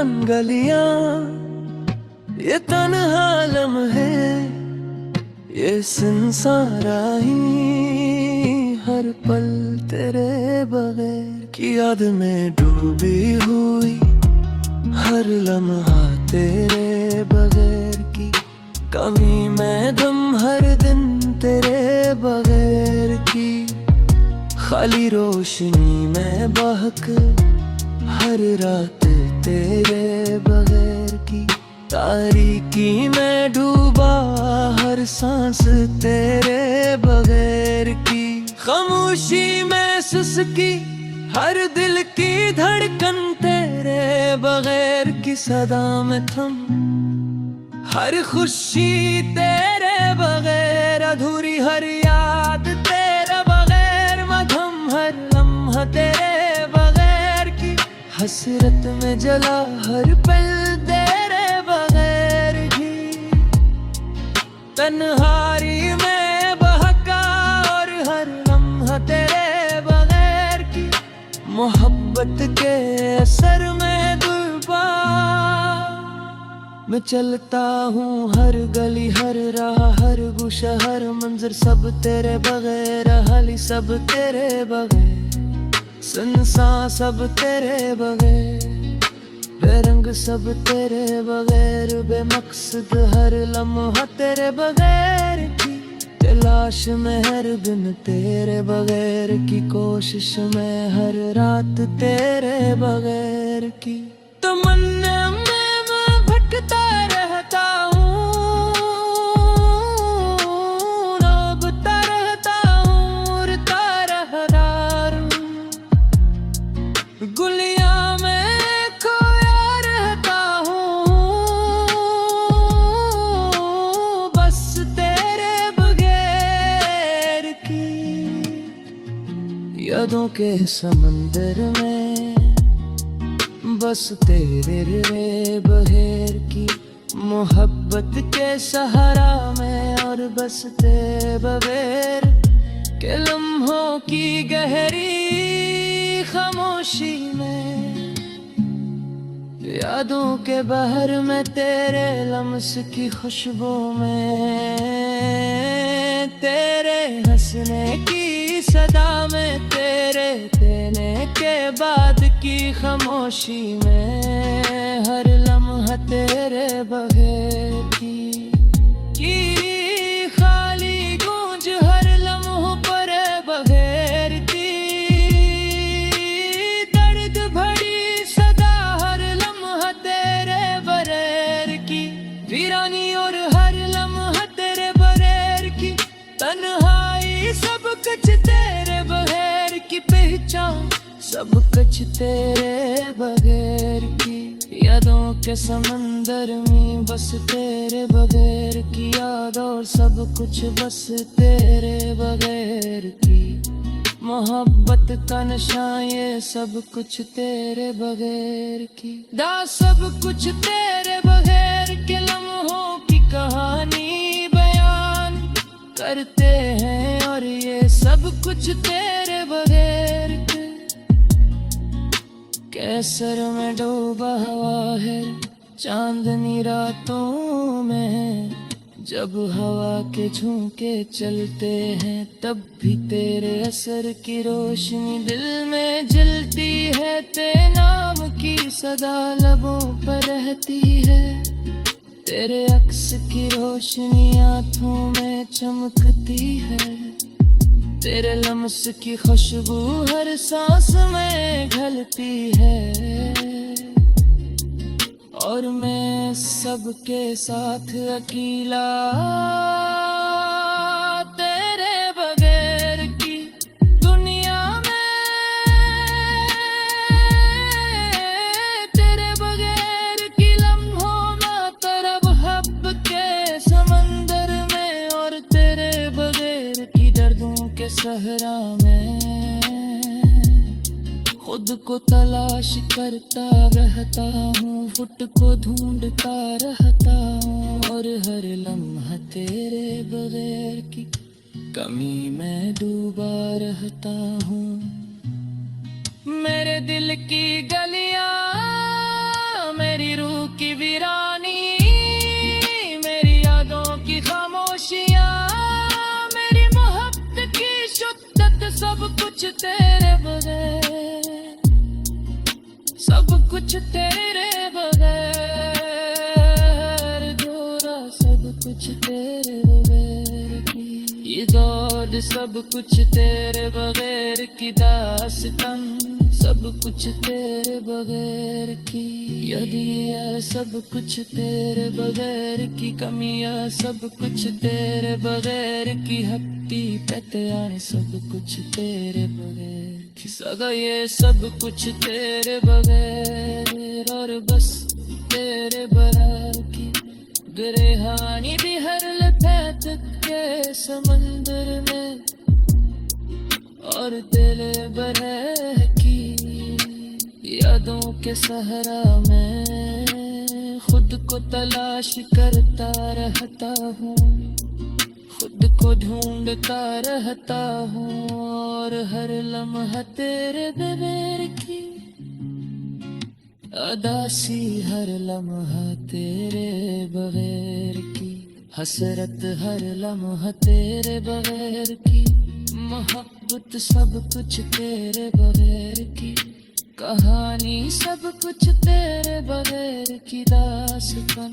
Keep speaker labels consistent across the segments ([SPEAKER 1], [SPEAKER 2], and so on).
[SPEAKER 1] वीरान गलियां, ये तन्हा लम्हे, ये सुनसान राहें, हर पल तेरे बगैर की याद में डूबी हुई, हर लम्हा तेरे बगैर की कमी में दम, हर दिन तेरे बगैर की खाली रोशनी में बहक, हर रात तेरे बगैर की तारीकी में डूबा, हर सांस तेरे बगैर की खामोशी में सुस्की, हर दिल की धड़कन तेरे बगैर की सदा में थम, हर खुशी तेरे बगैर अधूरी, हर याद तेरे बगैर मधुम, हर लम्हा तेरे बगैर की हसरत में जला, हर पल तेरे बगैर की तन्हाई में बहका, और हर लम्हा तेरे बगैर की मोहब्बत के असर में डूबा। मैं चलता हूँ हर गली, हर राह, हर गुशा, हर मंजर, सब तेरे बगैर, हाली सब तेरे बगैर, सुनसान सब तेरे बगैर, बेरंग सब तेरे बगैर, बेमकसद हर लम्हा तेरे बगैर की तलाश में, हर दिन तेरे बगैर की कोशिश में, हर रात तेरे बगैर की तमन्ना में मैं भटकता रहता हूँ, रोबता रहता हूँ, उड़ता रहता हूँ, गुलियां में खोया रहता हूँ, बस तेरे बगैर की यादों के समंदर में, बस तेरे बगैर की मोहब्बत के सहारा में, और बस तेरे बगैर के लम्हों की गहरी खामोशी में, यादों के बहर में, तेरे लम्स की खुशबू में, तेरे हंसने की सदा में, तेरे देने के बाद की खामोशी में, हर लम्हा तेरे बगैर की खाली गूंज, हर लम्हों पर बगैर की दर्द भरी सदा, हर लम्हा तेरे बगैर की वीरानी, और हर लम्हा तेरे बगैर की तन्हाई, सब कुछ तेरे बगैर की पहचान, सब कुछ तेरे बगैर की यादों के समंदर में, बस तेरे बगैर की याद, और सब कुछ बस तेरे बगैर की मोहब्बत का नशा, ये सब कुछ तेरे बगैर की सब कुछ तेरे बगैर के लम्हों की कहानी बयान करते हैं, और ये सब कुछ तेरे बगैर के कैसर में डूबा हुआ है चांदनी रातों में, जब हवा के झोंके चलते हैं, तब भी तेरे असर की रोशनी दिल में जलती है, तेरे नाम की सदा लबों पर रहती है, तेरे अक्स की रोशनी आँखों में चमकती है, तेरे लम्स की खुशबू हर सांस में घलती है, और मैं सबके साथ अकेला तेरे बगैर की दुनिया में, तेरे बगैर की लम्हों में तरब हब के समंदर में, और तेरे बगैर की दर्दों के सहरा में खुद को तलाश करता रहता हूँ, फुट को ढूंढता रहता हूँ, और हर लम्हा तेरे बगैर की कमी में डूबा रहता हूँ। मेरे दिल की गलियां, मेरी कुछ तेरे बगैर, सब कुछ तेरे बगैर गोरा, सब कुछ तेरे बगैर की ये दौड़, सब कुछ तेरे बगैर की दास्तां, सब कुछ तेरे बगैर की यदि सब कुछ तेरे बगैर की कमियां, सब कुछ तेरे बगैर की हट्टी पहते सब कुछ तेरे बगैर की सगा, ये सब कुछ तेरे बगैर और बस तेरे बराबर की गरेहानी भी हर लपैत के समंदर में और दिल बरह की यादों के सहरा में खुद को तलाश करता रहता हूँ, खुद को ढूंढता रहता हूँ और हर लम्हा तेरे बगैर की अदासी, हर लम्हा तेरे बगैर की हसरत, हर लम्हा तेरे बगैर की मोहब्बत, सब कुछ तेरे बगैर की कहानी, सब कुछ तेरे बगैर की दास्तां,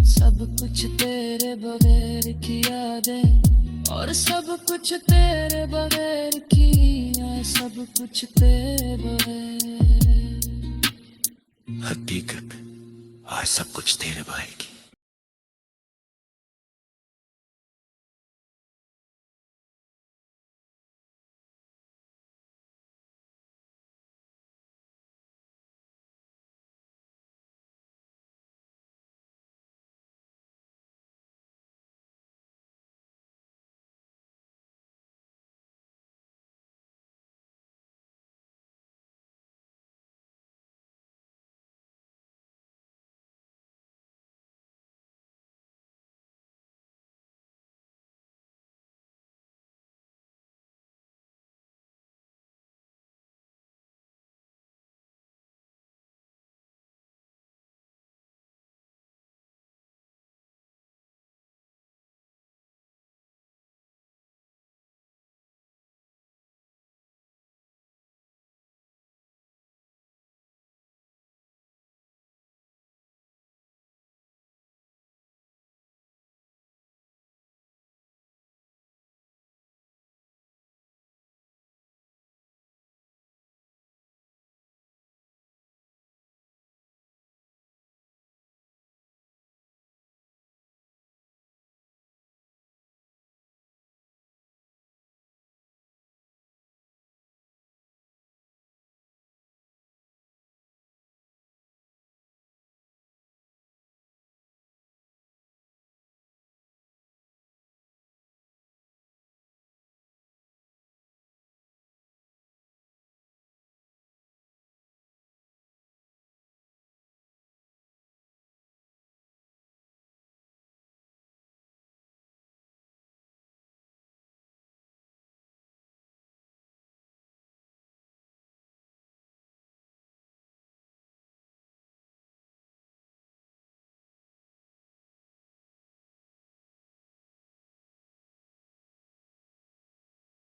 [SPEAKER 1] सब कुछ तेरे बगैर की यादें और सब कुछ तेरे बगैर की, सब कुछ तेरे बगैर।
[SPEAKER 2] हकीकत आज सब कुछ तेरे बगैर की।